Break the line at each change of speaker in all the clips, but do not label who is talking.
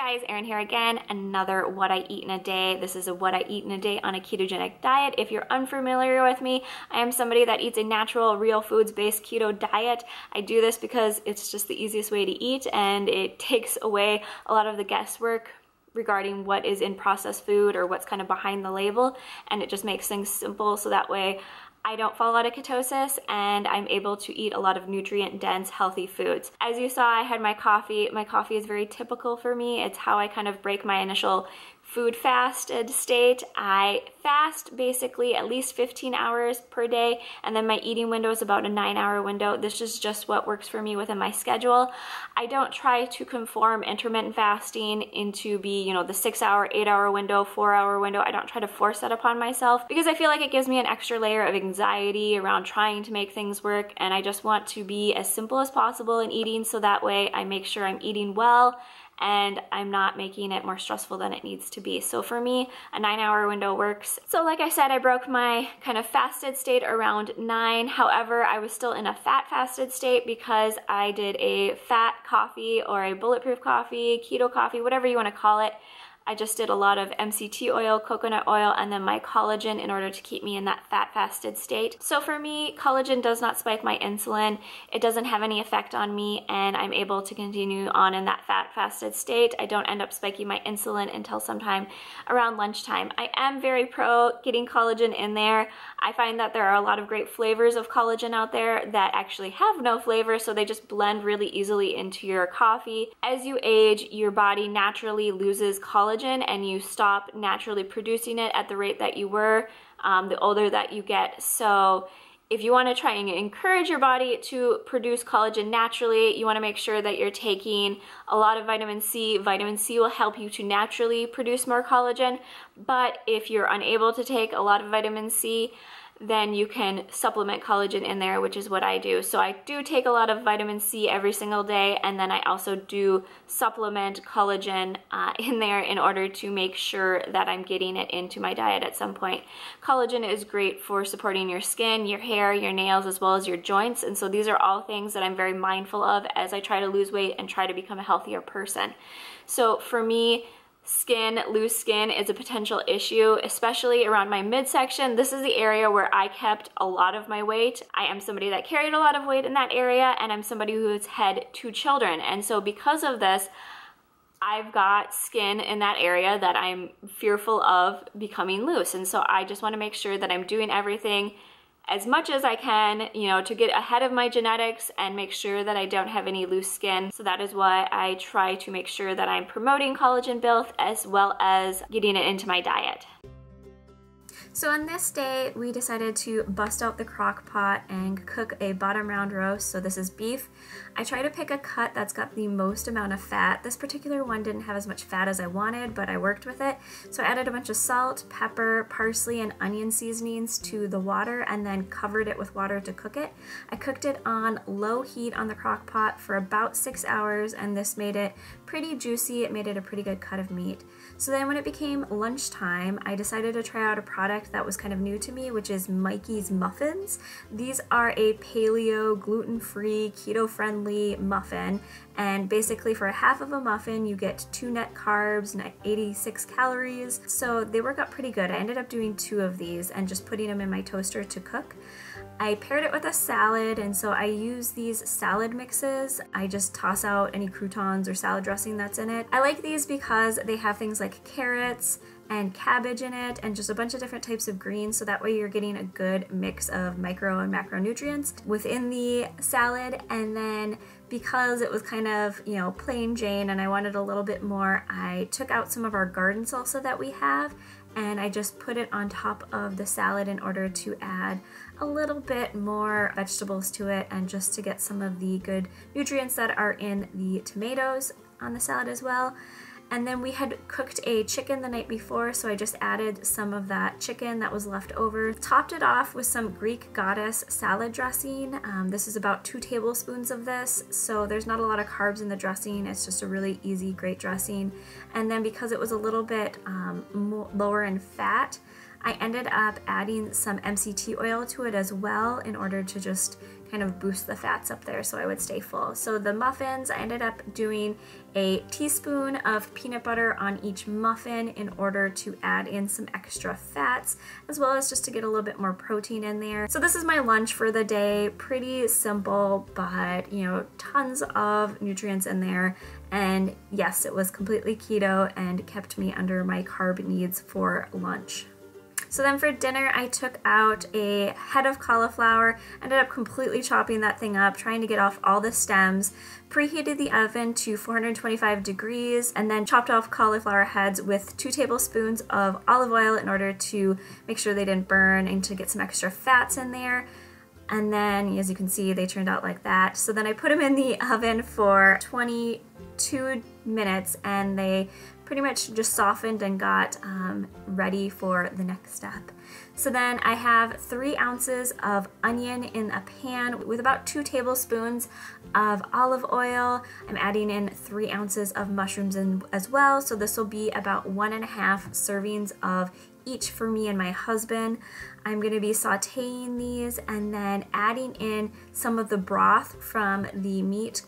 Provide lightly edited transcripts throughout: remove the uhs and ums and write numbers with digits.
guys, Erin here again, another What I Eat in a Day. This is a What I Eat in a Day on a ketogenic diet. If you're unfamiliar with me, I am somebody that eats a natural, real foods-based keto diet. I do this because it's just the easiest way to eat and it takes away a lot of the guesswork regarding what is in processed food or what's kind of behind the label, and it just makes things simple so that way I don't fall out of ketosis and I'm able to eat a lot of nutrient-dense, healthy foods. As you saw, I had my coffee. My coffee is very typical for me. It's how I kind of break my initial food fasted state. I fast basically at least 15 hours per day, and then my eating window is about a 9-hour window. This is just what works for me within my schedule. I don't try to conform intermittent fasting into be, the 6-hour, 8-hour window, 4-hour window. I don't try to force that upon myself because I feel like it gives me an extra layer of anxiety around trying to make things work, and I just want to be as simple as possible in eating so that way I make sure I'm eating well and I'm not making it more stressful than it needs to be. So for me, a 9-hour window works. So like I said, I broke my kind of fasted state around 9. However, I was still in a fat fasted state because I did a fat coffee or a bulletproof coffee, keto coffee, whatever you want to call it. I just did a lot of MCT oil, coconut oil, and then my collagen in order to keep me in that fat fasted state. So for me, collagen does not spike my insulin. It doesn't have any effect on me, and I'm able to continue on in that fat fasted state. I don't end up spiking my insulin until sometime around lunchtime. I am very pro getting collagen in there. I find that there are a lot of great flavors of collagen out there that actually have no flavor, so they just blend really easily into your coffee. As you age, your body naturally loses collagen and you stop naturally producing it at the rate that you were the older that you get. So if you want to try and encourage your body to produce collagen naturally, you want to make sure that you're taking a lot of vitamin C. Vitamin C will help you to naturally produce more collagen, but if you're unable to take a lot of vitamin C, then you can supplement collagen in there, which is what I do. So I do take a lot of vitamin C every single day, and then I also do supplement collagen in there in order to make sure that I'm getting it into my diet at some point. Collagen is great for supporting your skin, your hair, your nails, as well as your joints, and so these are all things that I'm very mindful of as I try to lose weight and try to become a healthier person. So for me, loose skin is a potential issue, especially around my midsection. This is the area where I kept a lot of my weight. I am somebody that carried a lot of weight in that area, and I'm somebody who's had 2 children. And so because of this, I've got skin in that area that I'm fearful of becoming loose. And so I just want to make sure that I'm doing everything as much as I can, to get ahead of my genetics and make sure that I don't have any loose skin. So that is why I try to make sure that I'm promoting collagen build as well as getting it into my diet. So on this day, we decided to bust out the crock pot and cook a bottom round roast. So this is beef. I try to pick a cut that's got the most amount of fat. This particular one didn't have as much fat as I wanted, but I worked with it. So I added a bunch of salt, pepper, parsley, and onion seasonings to the water and then covered it with water to cook it. I cooked it on low heat on the crock pot for about 6 hours, and this made it pretty juicy. It made it a pretty good cut of meat. So then when it became lunchtime, I decided to try out a product that was kind of new to me, which is Mikey's Muffins. These are a paleo, gluten-free, keto-friendly muffin, and basically for a half of a muffin you get 2 net carbs and 86 calories, so they work out pretty good. I ended up doing 2 of these and just putting them in my toaster to cook. I paired it with a salad, and so I use these salad mixes. I just toss out any croutons or salad dressing that's in it. I like these because they have things like carrots and cabbage in it and just a bunch of different types of greens, so that way you're getting a good mix of micro and macronutrients within the salad. And then because it was kind of, plain Jane and I wanted a little bit more, I took out some of our garden salsa that we have and I just put it on top of the salad in order to add a little bit more vegetables to it and just to get some of the good nutrients that are in the tomatoes on the salad as well. And then we had cooked a chicken the night before, so I just added some of that chicken that was left over. Topped it off with some Greek goddess salad dressing. This is about 2 tablespoons of this, so there's not a lot of carbs in the dressing. It's just a really easy, great dressing. And then because it was a little bit lower in fat, I ended up adding some MCT oil to it as well in order to just kind of boost the fats up there so I would stay full. So the muffins, I ended up doing a teaspoon of peanut butter on each muffin in order to add in some extra fats, as well as just to get a little bit more protein in there. So this is my lunch for the day. Pretty simple, but you know, tons of nutrients in there. And yes, it was completely keto and kept me under my carb needs for lunch. So then for dinner, I took out a head of cauliflower, ended up completely chopping that thing up, trying to get off all the stems, preheated the oven to 425 degrees, and then chopped off cauliflower heads with 2 tablespoons of olive oil in order to make sure they didn't burn and to get some extra fats in there. And then, as you can see, they turned out like that. So then I put them in the oven for 22 minutes, and they pretty much just softened and got ready for the next step. So then I have 3 ounces of onion in a pan with about 2 tablespoons of olive oil. I'm adding in 3 ounces of mushrooms in as well. So this will be about 1.5 servings of each for me and my husband. I'm going to be sauteing these and then adding in some of the broth from the meat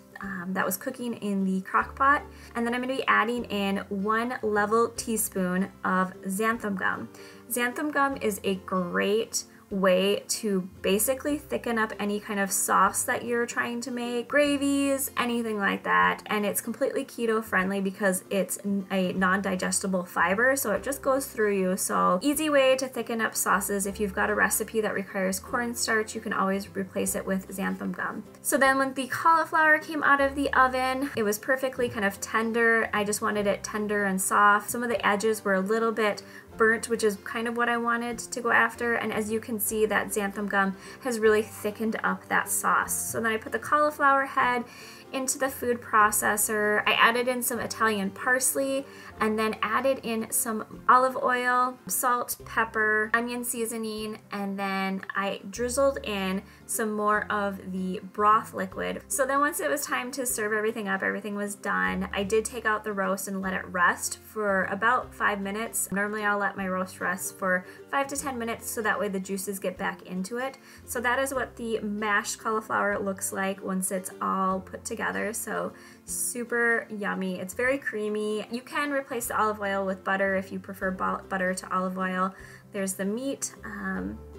that was cooking in the crock pot. And then I'm going to be adding in 1 level teaspoon of xanthan gum. Xanthan gum is a great way to basically thicken up any kind of sauce that you're trying to make, gravies, anything like that. And it's completely keto friendly because it's a non-digestible fiber, so it just goes through you. So easy way to thicken up sauces. If you've got a recipe that requires cornstarch, you can always replace it with xanthan gum. So then when the cauliflower came out of the oven, it was perfectly kind of tender. I just wanted it tender and soft. Some of the edges were a little bit burnt, which is kind of what I wanted to go after, and as you can see, that xanthan gum has really thickened up that sauce. So then I put the cauliflower head into the food processor. I added in some Italian parsley and then added in some olive oil, salt, pepper, onion seasoning, and then I drizzled in some more of the broth liquid. So then once it was time to serve everything up, everything was done, I did take out the roast and let it rest for about 5 minutes. Normally I'll let my roast rest for 5 to 10 minutes so that way the juices get back into it. So that is what the mashed cauliflower looks like once it's all put together. So super yummy. It's very creamy. You can replace the olive oil with butter if you prefer butter to olive oil. There's the meat.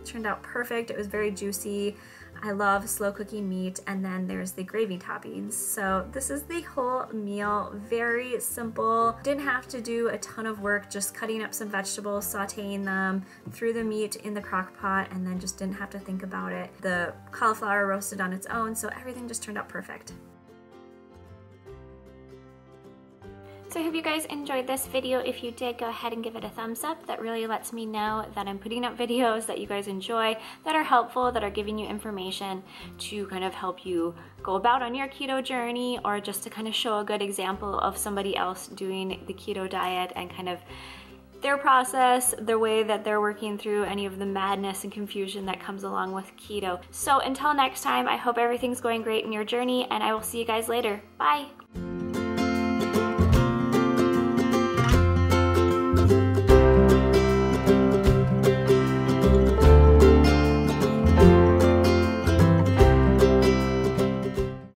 Turned out perfect. It was very juicy. I love slow cooking meat, and then there's the gravy toppings. So this is the whole meal. Very simple. Didn't have to do a ton of work, just cutting up some vegetables, sauteing them, threw the meat in the crock pot, and then just didn't have to think about it. The cauliflower roasted on its own, so everything just turned out perfect. So I hope you guys enjoyed this video. If you did, go ahead and give it a thumbs up. That really lets me know that I'm putting up videos that you guys enjoy, that are helpful, that are giving you information to kind of help you go about on your keto journey, or just to kind of show a good example of somebody else doing the keto diet and kind of their process, the way that they're working through any of the madness and confusion that comes along with keto. So until next time, I hope everything's going great in your journey, and I will see you guys later. Bye.